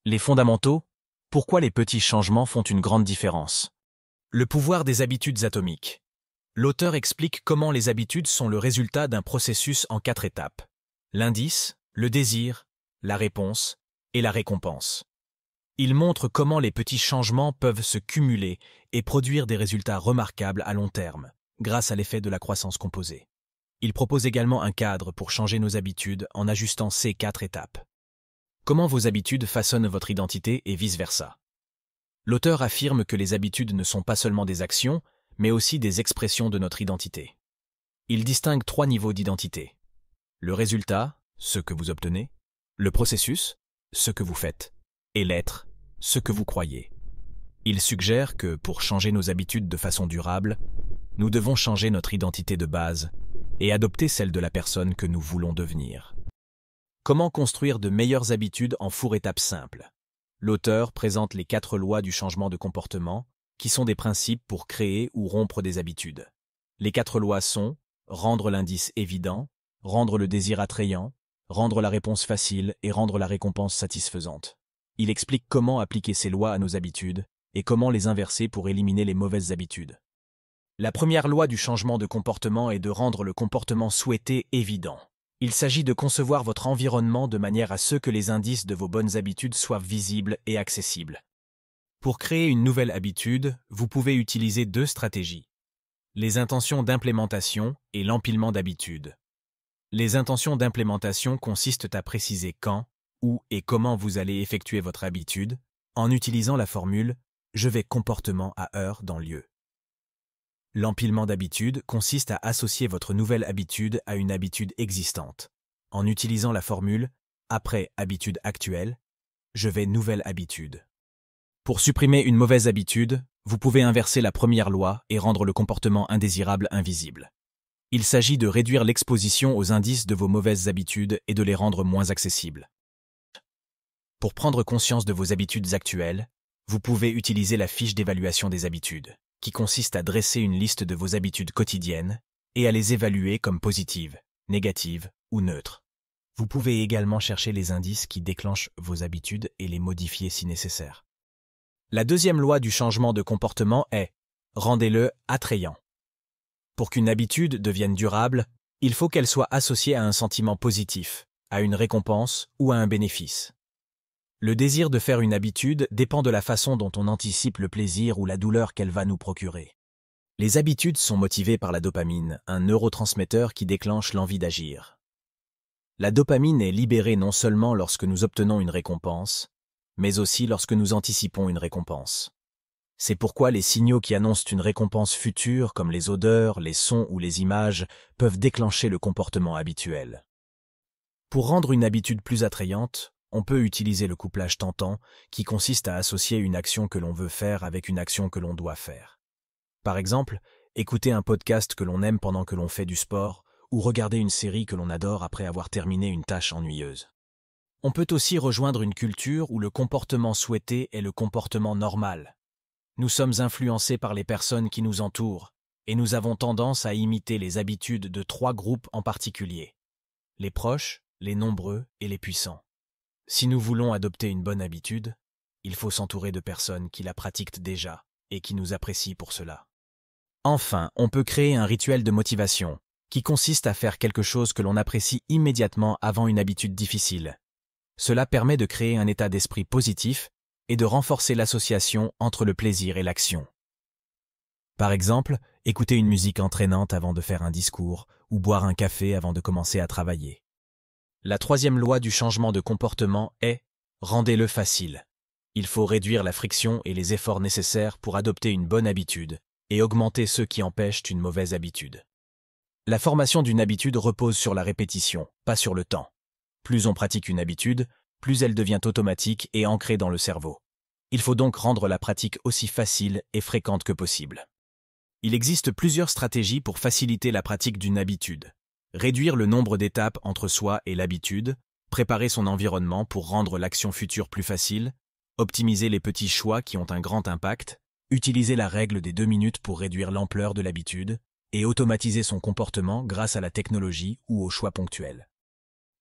Les fondamentaux, pourquoi les petits changements font une grande différence. Le pouvoir des habitudes atomiques. L'auteur explique comment les habitudes sont le résultat d'un processus en 4 étapes. L'indice, le désir, la réponse et la récompense. Il montre comment les petits changements peuvent se cumuler et produire des résultats remarquables à long terme, grâce à l'effet de la croissance composée. Il propose également un cadre pour changer nos habitudes en ajustant ces 4 étapes. Comment vos habitudes façonnent votre identité et vice-versa. L'auteur affirme que les habitudes ne sont pas seulement des actions, mais aussi des expressions de notre identité. Il distingue 3 niveaux d'identité. Le résultat, ce que vous obtenez, le processus, ce que vous faites, et l'être, ce que vous croyez. Il suggère que, pour changer nos habitudes de façon durable, nous devons changer notre identité de base et adopter celle de la personne que nous voulons devenir. Comment construire de meilleures habitudes en 4 étapes simples? L'auteur présente les 4 lois du changement de comportement, qui sont des principes pour créer ou rompre des habitudes. Les 4 lois sont rendre l'indice évident, rendre le désir attrayant, rendre la réponse facile et rendre la récompense satisfaisante. Il explique comment appliquer ces lois à nos habitudes et comment les inverser pour éliminer les mauvaises habitudes. La première loi du changement de comportement est de rendre le comportement souhaité évident. Il s'agit de concevoir votre environnement de manière à ce que les indices de vos bonnes habitudes soient visibles et accessibles. Pour créer une nouvelle habitude, vous pouvez utiliser 2 stratégies. Les intentions d'implémentation et l'empilement d'habitudes. Les intentions d'implémentation consistent à préciser quand, où et comment vous allez effectuer votre habitude, en utilisant la formule « je vais comportement à heure dans lieu ». L'empilement d'habitudes consiste à associer votre nouvelle habitude à une habitude existante, en utilisant la formule « après habitude actuelle, je vais nouvelle habitude ». Pour supprimer une mauvaise habitude, vous pouvez inverser la première loi et rendre le comportement indésirable invisible. Il s'agit de réduire l'exposition aux indices de vos mauvaises habitudes et de les rendre moins accessibles. Pour prendre conscience de vos habitudes actuelles, vous pouvez utiliser la fiche d'évaluation des habitudes, qui consiste à dresser une liste de vos habitudes quotidiennes et à les évaluer comme positives, négatives ou neutres. Vous pouvez également chercher les indices qui déclenchent vos habitudes et les modifier si nécessaire. La deuxième loi du changement de comportement est « rendez-le attrayant ». Pour qu'une habitude devienne durable, il faut qu'elle soit associée à un sentiment positif, à une récompense ou à un bénéfice. Le désir de faire une habitude dépend de la façon dont on anticipe le plaisir ou la douleur qu'elle va nous procurer. Les habitudes sont motivées par la dopamine, un neurotransmetteur qui déclenche l'envie d'agir. La dopamine est libérée non seulement lorsque nous obtenons une récompense, mais aussi lorsque nous anticipons une récompense. C'est pourquoi les signaux qui annoncent une récompense future, comme les odeurs, les sons ou les images, peuvent déclencher le comportement habituel. Pour rendre une habitude plus attrayante, on peut utiliser le couplage tentant, qui consiste à associer une action que l'on veut faire avec une action que l'on doit faire. Par exemple, écouter un podcast que l'on aime pendant que l'on fait du sport, ou regarder une série que l'on adore après avoir terminé une tâche ennuyeuse. On peut aussi rejoindre une culture où le comportement souhaité est le comportement normal. Nous sommes influencés par les personnes qui nous entourent, et nous avons tendance à imiter les habitudes de 3 groupes en particulier: les proches, les nombreux et les puissants. Si nous voulons adopter une bonne habitude, il faut s'entourer de personnes qui la pratiquent déjà et qui nous apprécient pour cela. Enfin, on peut créer un rituel de motivation, qui consiste à faire quelque chose que l'on apprécie immédiatement avant une habitude difficile. Cela permet de créer un état d'esprit positif et de renforcer l'association entre le plaisir et l'action. Par exemple, écouter une musique entraînante avant de faire un discours ou boire un café avant de commencer à travailler. La 3e loi du changement de comportement est « rendez-le facile ». Il faut réduire la friction et les efforts nécessaires pour adopter une bonne habitude et augmenter ceux qui empêchent une mauvaise habitude. La formation d'une habitude repose sur la répétition, pas sur le temps. Plus on pratique une habitude, plus elle devient automatique et ancrée dans le cerveau. Il faut donc rendre la pratique aussi facile et fréquente que possible. Il existe plusieurs stratégies pour faciliter la pratique d'une habitude. Réduire le nombre d'étapes entre soi et l'habitude, préparer son environnement pour rendre l'action future plus facile, optimiser les petits choix qui ont un grand impact, utiliser la règle des 2 minutes pour réduire l'ampleur de l'habitude, et automatiser son comportement grâce à la technologie ou aux choix ponctuels.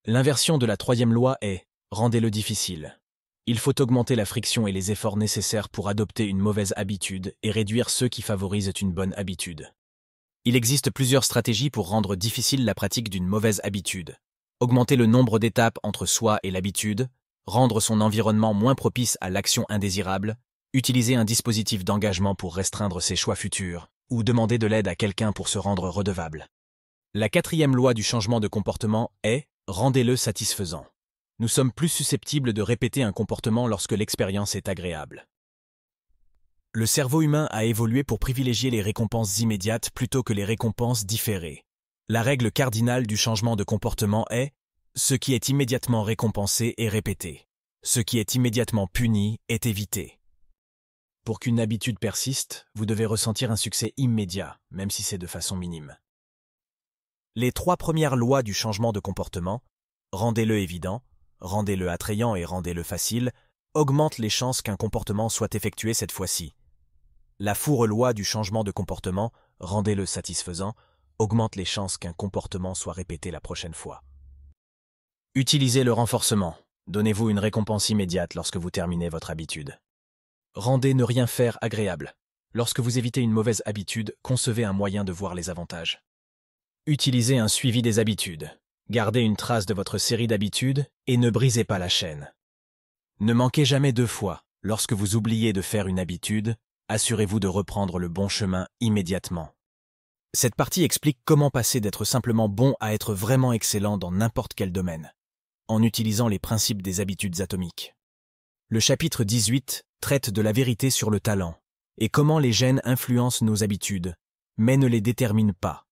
L'inversion de la 3e loi est « rendez-le difficile ». Il faut augmenter la friction et les efforts nécessaires pour adopter une mauvaise habitude et réduire ceux qui favorisent une bonne habitude. Il existe plusieurs stratégies pour rendre difficile la pratique d'une mauvaise habitude. Augmenter le nombre d'étapes entre soi et l'habitude, rendre son environnement moins propice à l'action indésirable, utiliser un dispositif d'engagement pour restreindre ses choix futurs, ou demander de l'aide à quelqu'un pour se rendre redevable. La quatrième loi du changement de comportement est « rendez-le satisfaisant ». Nous sommes plus susceptibles de répéter un comportement lorsque l'expérience est agréable. Le cerveau humain a évolué pour privilégier les récompenses immédiates plutôt que les récompenses différées. La règle cardinale du changement de comportement est « ce qui est immédiatement récompensé est répété. Ce qui est immédiatement puni est évité ». Pour qu'une habitude persiste, vous devez ressentir un succès immédiat, même si c'est de façon minime. Les 3 premières lois du changement de comportement, rendez-le évident, rendez-le attrayant et rendez-le facile, augmentent les chances qu'un comportement soit effectué cette fois-ci. La fourre loi du changement de comportement, rendez-le satisfaisant, augmente les chances qu'un comportement soit répété la prochaine fois. Utilisez le renforcement. Donnez-vous une récompense immédiate lorsque vous terminez votre habitude. Rendez ne rien faire agréable. Lorsque vous évitez une mauvaise habitude, concevez un moyen de voir les avantages. Utilisez un suivi des habitudes. Gardez une trace de votre série d'habitudes et ne brisez pas la chaîne. Ne manquez jamais 2 fois. Lorsque vous oubliez de faire une habitude, assurez-vous de reprendre le bon chemin immédiatement. Cette partie explique comment passer d'être simplement bon à être vraiment excellent dans n'importe quel domaine, en utilisant les principes des habitudes atomiques. Le chapitre 18 traite de la vérité sur le talent et comment les gènes influencent nos habitudes, mais ne les déterminent pas.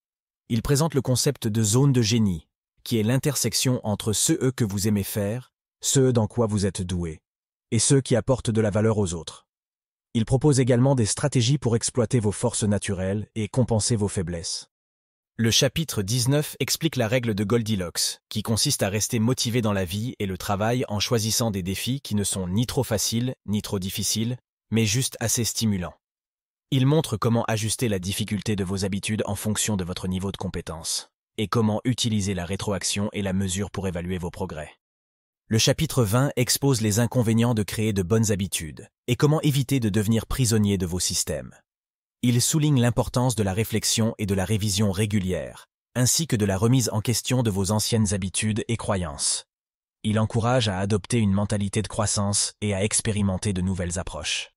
Il présente le concept de zone de génie, qui est l'intersection entre ce que vous aimez faire, ce dans quoi vous êtes doué, et ceux qui apportent de la valeur aux autres. Il propose également des stratégies pour exploiter vos forces naturelles et compenser vos faiblesses. Le chapitre 19 explique la règle de Goldilocks, qui consiste à rester motivé dans la vie et le travail en choisissant des défis qui ne sont ni trop faciles ni trop difficiles, mais juste assez stimulants. Il montre comment ajuster la difficulté de vos habitudes en fonction de votre niveau de compétence, et comment utiliser la rétroaction et la mesure pour évaluer vos progrès. Le chapitre 20 expose les inconvénients de créer de bonnes habitudes et comment éviter de devenir prisonnier de vos systèmes. Il souligne l'importance de la réflexion et de la révision régulière, ainsi que de la remise en question de vos anciennes habitudes et croyances. Il encourage à adopter une mentalité de croissance et à expérimenter de nouvelles approches.